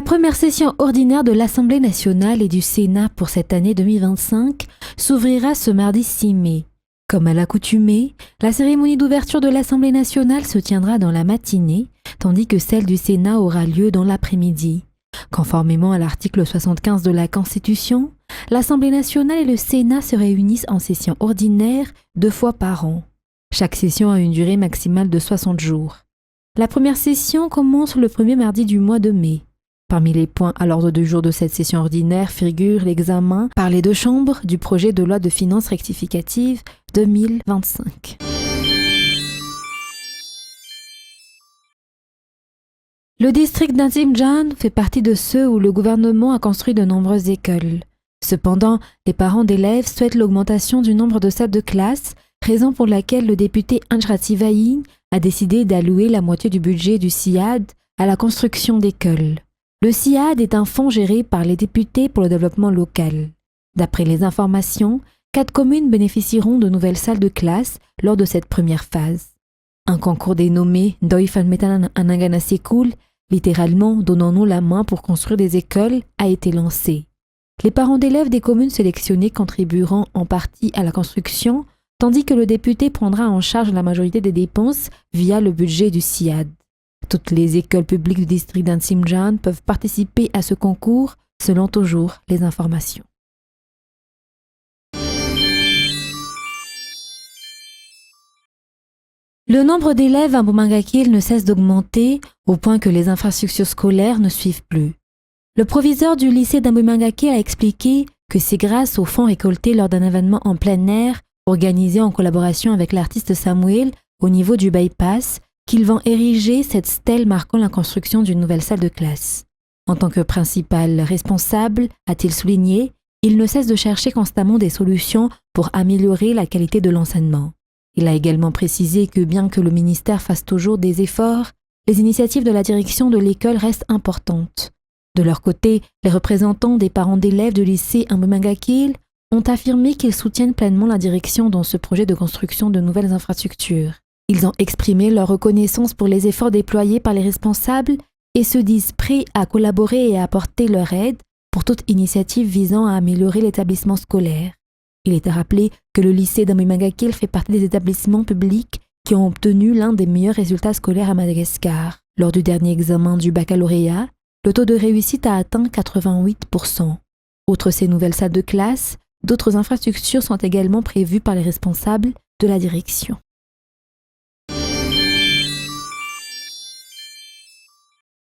première session ordinaire de l'Assemblée nationale et du Sénat pour cette année 2025 s'ouvrira ce mardi 6 mai. Comme à l'accoutumée, la cérémonie d'ouverture de l'Assemblée nationale se tiendra dans la matinée, tandis que celle du Sénat aura lieu dans l'après-midi. Conformément à l'article 75 de la Constitution, l'Assemblée nationale et le Sénat se réunissent en session ordinaire 2 fois par an. Chaque session a une durée maximale de 60 jours. La première session commence le premier mardi du mois de mai. Parmi les points à l'ordre du jour de cette session ordinaire figure l'examen par les 2 chambres du projet de loi de finances rectificative 2025. Le district d'Ansimjan fait partie de ceux où le gouvernement a construit de nombreuses écoles. Cependant, les parents d'élèves souhaitent l'augmentation du nombre de salles de classe, raison pour laquelle le député Anjrati Vaïn a décidé d'allouer la moitié du budget du CIAD à la construction d'écoles. Le CIAD est un fonds géré par les députés pour le développement local. D'après les informations, 4 communes bénéficieront de nouvelles salles de classe lors de cette première phase. Un concours dénommé Doifan Metanan Anangana Sekul, littéralement « Donnons-nous la main pour construire des écoles », a été lancé. Les parents d'élèves des communes sélectionnées contribueront en partie à la construction, tandis que le député prendra en charge la majorité des dépenses via le budget du CIAD. Toutes les écoles publiques du district d'Ansimjan peuvent participer à ce concours, selon toujours les informations. Le nombre d'élèves à Mbumangakil ne cesse d'augmenter au point que les infrastructures scolaires ne suivent plus. Le proviseur du lycée d'Mbumangakil a expliqué que c'est grâce aux fonds récoltés lors d'un événement en plein air organisé en collaboration avec l'artiste Samuel au niveau du bypass qu'ils vont ériger cette stèle marquant la construction d'une nouvelle salle de classe. En tant que principal responsable, a-t-il souligné, il ne cesse de chercher constamment des solutions pour améliorer la qualité de l'enseignement. Il a également précisé que bien que le ministère fasse toujours des efforts, les initiatives de la direction de l'école restent importantes. De leur côté, les représentants des parents d'élèves du lycée Mbumangakil ont affirmé qu'ils soutiennent pleinement la direction dans ce projet de construction de nouvelles infrastructures. Ils ont exprimé leur reconnaissance pour les efforts déployés par les responsables et se disent prêts à collaborer et à apporter leur aide pour toute initiative visant à améliorer l'établissement scolaire. Il est à rappeler que le lycée d'Mbumangakil fait partie des établissements publics qui ont obtenu l'un des meilleurs résultats scolaires à Madagascar. Lors du dernier examen du baccalauréat, le taux de réussite a atteint 88%. Outre ces nouvelles salles de classe, d'autres infrastructures sont également prévues par les responsables de la direction.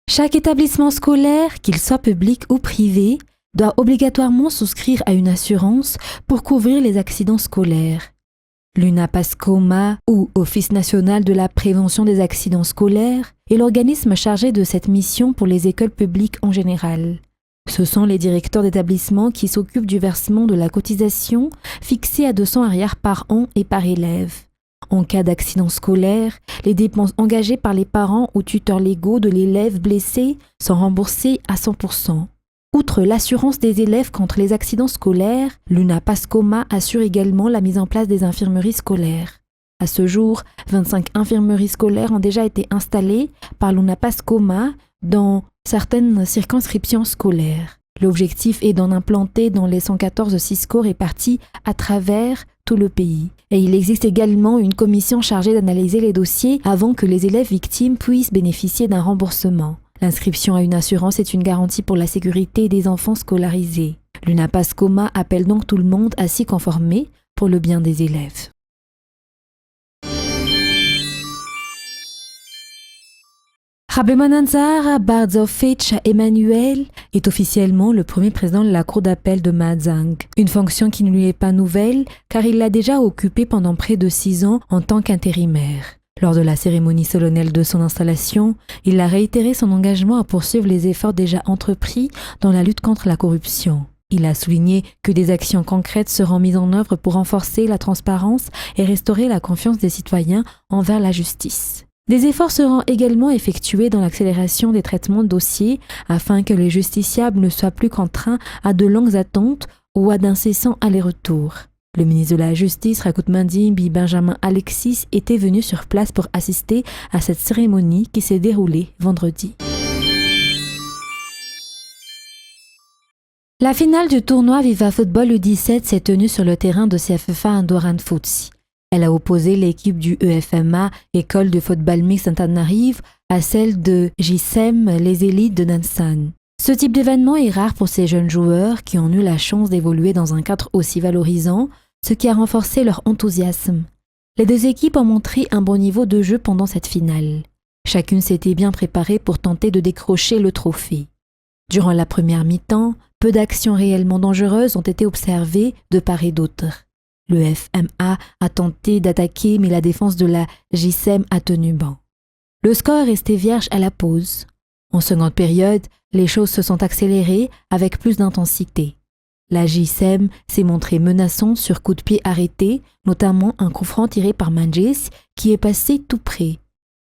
Chaque établissement scolaire, qu'il soit public ou privé, doit obligatoirement souscrire à une assurance pour couvrir les accidents scolaires. L'UNAPASCOMA, ou Office national de la prévention des accidents scolaires, est l'organisme chargé de cette mission pour les écoles publiques en général. Ce sont les directeurs d'établissement qui s'occupent du versement de la cotisation fixée à 200 arrières par an et par élève. En cas d'accident scolaire, les dépenses engagées par les parents ou tuteurs légaux de l'élève blessé sont remboursées à 100%. Outre l'assurance des élèves contre les accidents scolaires, l'UNAPASCOMA assure également la mise en place des infirmeries scolaires. À ce jour, 25 infirmeries scolaires ont déjà été installées par l'UNAPASCOMA dans certaines circonscriptions scolaires. L'objectif est d'en implanter dans les 114 CISCO répartis à travers tout le pays. Et il existe également une commission chargée d'analyser les dossiers avant que les élèves victimes puissent bénéficier d'un remboursement. L'inscription à une assurance est une garantie pour la sécurité des enfants scolarisés. L'UNAPASCOMA appelle donc tout le monde à s'y conformer pour le bien des élèves. Rabemananzara Bardzofetch Emmanuel est officiellement le premier président de la cour d'appel de Madzang, une fonction qui ne lui est pas nouvelle car il l'a déjà occupée pendant près de 6 ans en tant qu'intérimaire. Lors de la cérémonie solennelle de son installation, il a réitéré son engagement à poursuivre les efforts déjà entrepris dans la lutte contre la corruption. Il a souligné que des actions concrètes seront mises en œuvre pour renforcer la transparence et restaurer la confiance des citoyens envers la justice. Des efforts seront également effectués dans l'accélération des traitements de dossiers afin que les justiciables ne soient plus contraints à de longues attentes ou à d'incessants allers-retours. Le ministre de la Justice, Rakutmandimbi Benjamin Alexis, était venu sur place pour assister à cette cérémonie qui s'est déroulée vendredi. La finale du tournoi Viva Football U17 s'est tenue sur le terrain de CFFA Andoran Futsi. Elle a opposé l'équipe du EFMA, École de football mixte Antananarivo, à celle de JSEM, les élites de Nansan. Ce type d'événement est rare pour ces jeunes joueurs qui ont eu la chance d'évoluer dans un cadre aussi valorisant, ce qui a renforcé leur enthousiasme. Les deux équipes ont montré un bon niveau de jeu pendant cette finale. Chacune s'était bien préparée pour tenter de décrocher le trophée. Durant la première mi-temps, peu d'actions réellement dangereuses ont été observées de part et d'autre. Le FMA a tenté d'attaquer, mais la défense de la JSEM a tenu banc. Le score est resté vierge à la pause. En seconde période, les choses se sont accélérées avec plus d'intensité. La JSEM s'est montrée menaçante sur coup de pied arrêté, notamment un coup franc tiré par Manjis qui est passé tout près.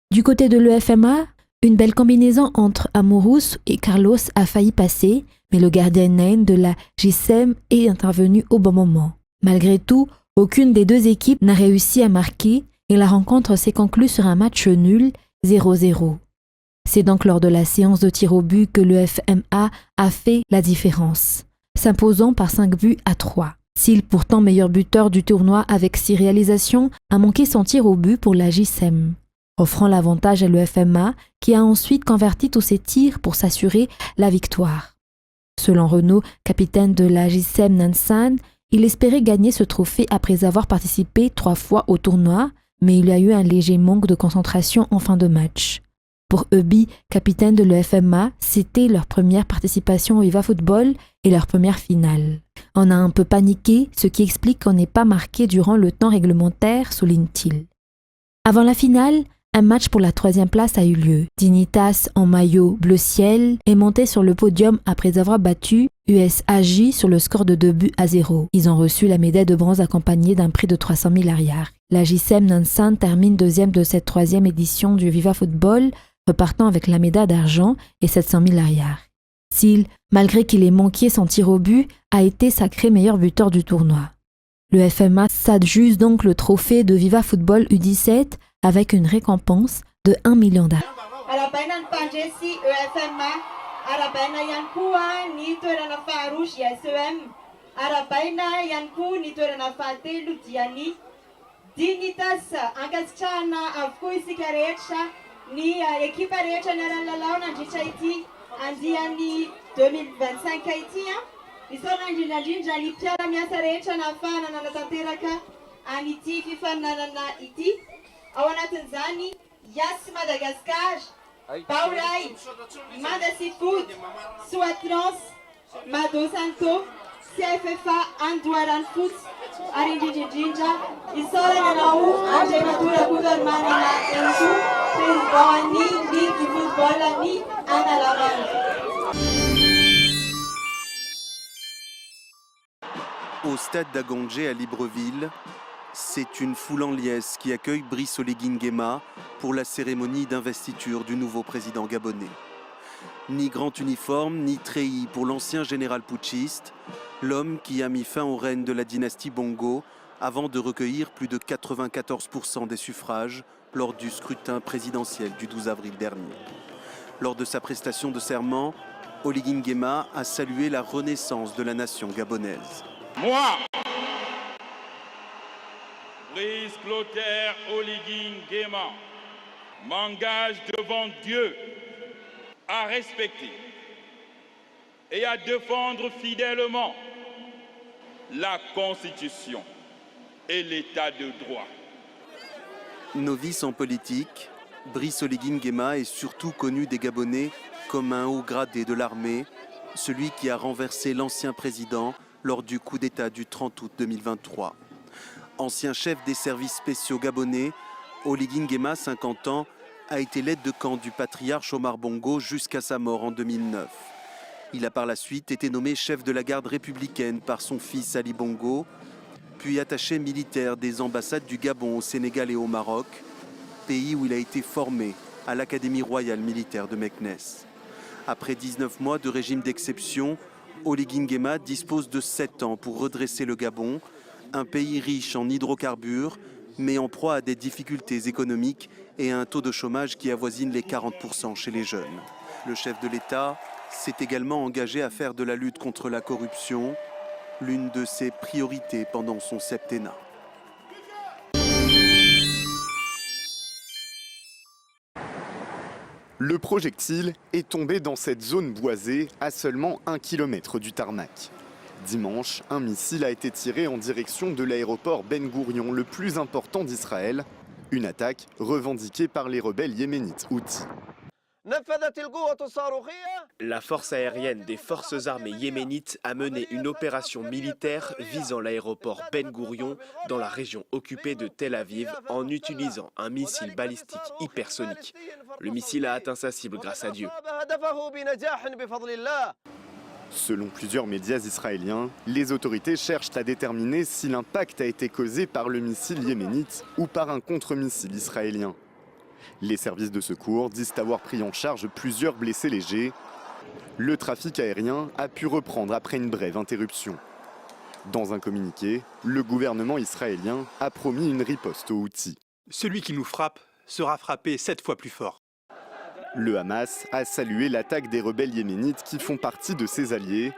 Du côté de l'EFMA, une belle combinaison entre Amorous et Carlos a failli passer, mais le gardien nain de la JSEM est intervenu au bon moment. Malgré tout, aucune des deux équipes n'a réussi à marquer et la rencontre s'est conclue sur un match nul, 0-0. C'est donc lors de la séance de tir au but que le FMA a fait la différence, s'imposant par 5-3. Sil, pourtant meilleur buteur du tournoi avec 6 réalisations, a manqué son tir au but pour la JSEM, offrant l'avantage à l'EFMA qui a ensuite converti tous ses tirs pour s'assurer la victoire. Selon Renaud, capitaine de la JSEM Nansan, il espérait gagner ce trophée après avoir participé 3 fois au tournoi, mais il y a eu un léger manque de concentration en fin de match. Pour Ebi, capitaine de l'EFMA, c'était leur première participation au Viva Football et leur première finale. On a un peu paniqué, ce qui explique qu'on n'ait pas marqué durant le temps réglementaire, souligne-t-il. Avant la finale, un match pour la 3e place a eu lieu. Dignitas, en maillot bleu ciel, est monté sur le podium après avoir battu USAJ sur le score de 2-0. Ils ont reçu la médaille de bronze accompagnée d'un prix de 300 000 arrières. La JSEM Nansan termine 2e de cette 3e édition du Viva Football, repartant avec la médaille d'argent et 700 000 arrières. Sil, malgré qu'il ait manqué son tir au but, a été sacré meilleur buteur du tournoi. Le FMA s'adjuge donc le trophée de Viva Football U17 avec une récompense de 1 million d'argent. Arabaina Panjesi EFMA, Arabaina Yankua, Nitorana Farouche SEM, Arabaina Yanku, Nitorana Fate Ludiani, Dignitas, Angaschana, Avkui Sikarecha, Ni équipe Arecha Naralauna, Jichaiti, Andiani 2025 Haiti. Isona Jinajinja, Lipiara Miasarecha, Nafana, Nanatanteraka, Aniti, Fifanana Iti. Awana Tanzani, Yas Madagascar, Paurai, Madasi Food, Suatrans, Mado Santo, CFFA, Anduaran Food, Arinji Jinja, Isola Nau, Angenatura Kudarmani na Ensu, Trizbani, Ligi Footballani, Analavan. Au stade d'Agondje à Libreville, c'est une foule en liesse qui accueille Brice Oligui Nguema pour la cérémonie d'investiture du nouveau président gabonais. Ni grand uniforme, ni treillis pour l'ancien général putschiste, l'homme qui a mis fin au règne de la dynastie Bongo avant de recueillir plus de 94% des suffrages lors du scrutin présidentiel du 12 avril dernier. Lors de sa prestation de serment, Oligui Nguema a salué la renaissance de la nation gabonaise. Moi, Brice Clotaire Oligui Nguema, m'engage devant Dieu à respecter et à défendre fidèlement la Constitution et l'État de droit. Novice en politique, Brice Oligui Nguema est surtout connu des Gabonais comme un haut gradé de l'armée, celui qui a renversé l'ancien président lors du coup d'État du 30 août 2023. Ancien chef des services spéciaux gabonais, Oligui Nguema, 50 ans, a été l'aide de camp du patriarche Omar Bongo jusqu'à sa mort en 2009. Il a par la suite été nommé chef de la garde républicaine par son fils Ali Bongo, puis attaché militaire des ambassades du Gabon au Sénégal et au Maroc, pays où il a été formé à l'Académie royale militaire de Meknes. Après 19 mois de régime d'exception, Oligui Nguema dispose de 7 ans pour redresser le Gabon, un pays riche en hydrocarbures, mais en proie à des difficultés économiques et à un taux de chômage qui avoisine les 40% chez les jeunes. Le chef de l'État s'est également engagé à faire de la lutte contre la corruption l'une de ses priorités pendant son septennat. Le projectile est tombé dans cette zone boisée à seulement 1 km du tarmac. Dimanche, un missile a été tiré en direction de l'aéroport Ben Gourion, le plus important d'Israël. Une attaque revendiquée par les rebelles yéménites Houthis. La force aérienne des forces armées yéménites a mené une opération militaire visant l'aéroport Ben Gourion dans la région occupée de Tel Aviv en utilisant un missile balistique hypersonique. Le missile a atteint sa cible grâce à Dieu. Selon plusieurs médias israéliens, les autorités cherchent à déterminer si l'impact a été causé par le missile yéménite ou par un contre-missile israélien. Les services de secours disent avoir pris en charge plusieurs blessés légers. Le trafic aérien a pu reprendre après une brève interruption. Dans un communiqué, le gouvernement israélien a promis une riposte aux Houthis. Celui qui nous frappe sera frappé 7 fois plus fort. Le Hamas a salué l'attaque des rebelles yéménites qui font partie de ses alliés.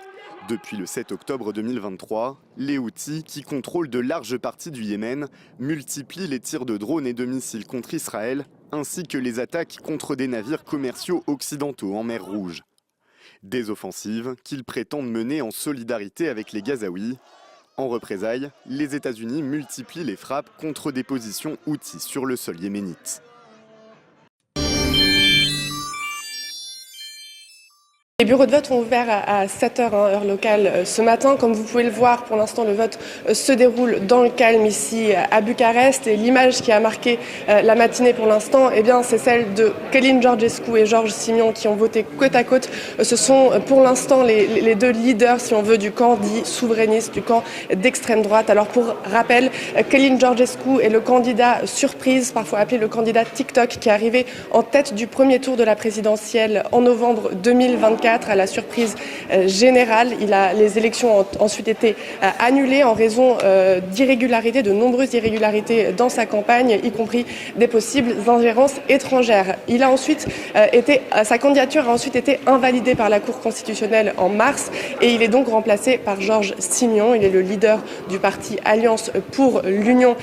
Depuis le 7 octobre 2023, les Houthis, qui contrôlent de larges parties du Yémen, multiplient les tirs de drones et de missiles contre Israël, ainsi que les attaques contre des navires commerciaux occidentaux en mer Rouge. Des offensives qu'ils prétendent mener en solidarité avec les Gazaouis. En représailles, les États-Unis multiplient les frappes contre des positions Houthis sur le sol yéménite. Les bureaux de vote ont ouvert à 7h, heure locale, ce matin. Comme vous pouvez le voir, pour l'instant, le vote se déroule dans le calme ici à Bucarest. Et l'image qui a marqué la matinée pour l'instant, eh bien, c'est celle de Călin Georgescu et Georges Simion qui ont voté côte à côte. Ce sont pour l'instant les deux leaders, si on veut, du camp dit souverainiste, du camp d'extrême droite. Alors pour rappel, Călin Georgescu est le candidat surprise, parfois appelé le candidat TikTok, qui est arrivé en tête du premier tour de la présidentielle en novembre 2024. À la surprise générale. Les élections ont ensuite été annulées en raison d'irrégularités, de nombreuses irrégularités dans sa campagne, y compris des possibles ingérences étrangères. Sa candidature a ensuite été invalidée par la Cour constitutionnelle en mars et il est donc remplacé par Georges Simion. Il est le leader du parti Alliance pour l'Union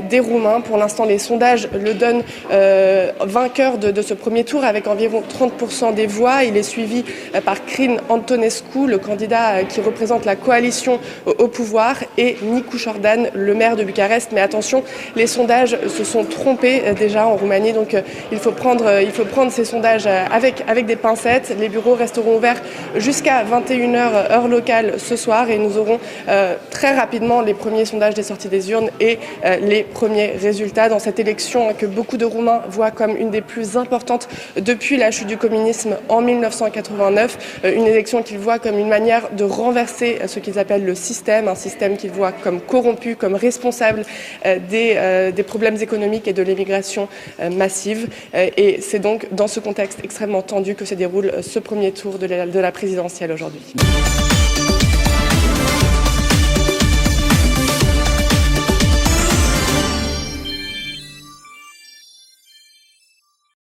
des Roumains. Pour l'instant, les sondages le donnent vainqueur de ce premier tour avec environ 30% des voix. Il est suivi par Crin Antonescu, le candidat qui représente la coalition au pouvoir, et Nicu Jordan, le maire de Bucarest. Mais attention, les sondages se sont trompés déjà en Roumanie, donc il faut prendre ces sondages avec des pincettes. Les bureaux resteront ouverts jusqu'à 21h heure locale ce soir et nous aurons très rapidement les premiers sondages des sorties des urnes et les premiers résultats dans cette élection que beaucoup de Roumains voient comme une des plus importantes depuis la chute du communisme en 1989. Une élection qu'ils voient comme une manière de renverser ce qu'ils appellent le système, un système qu'ils voient comme corrompu, comme responsable des problèmes économiques et de l'émigration massive. Et c'est donc dans ce contexte extrêmement tendu que se déroule ce premier tour de la présidentielle aujourd'hui.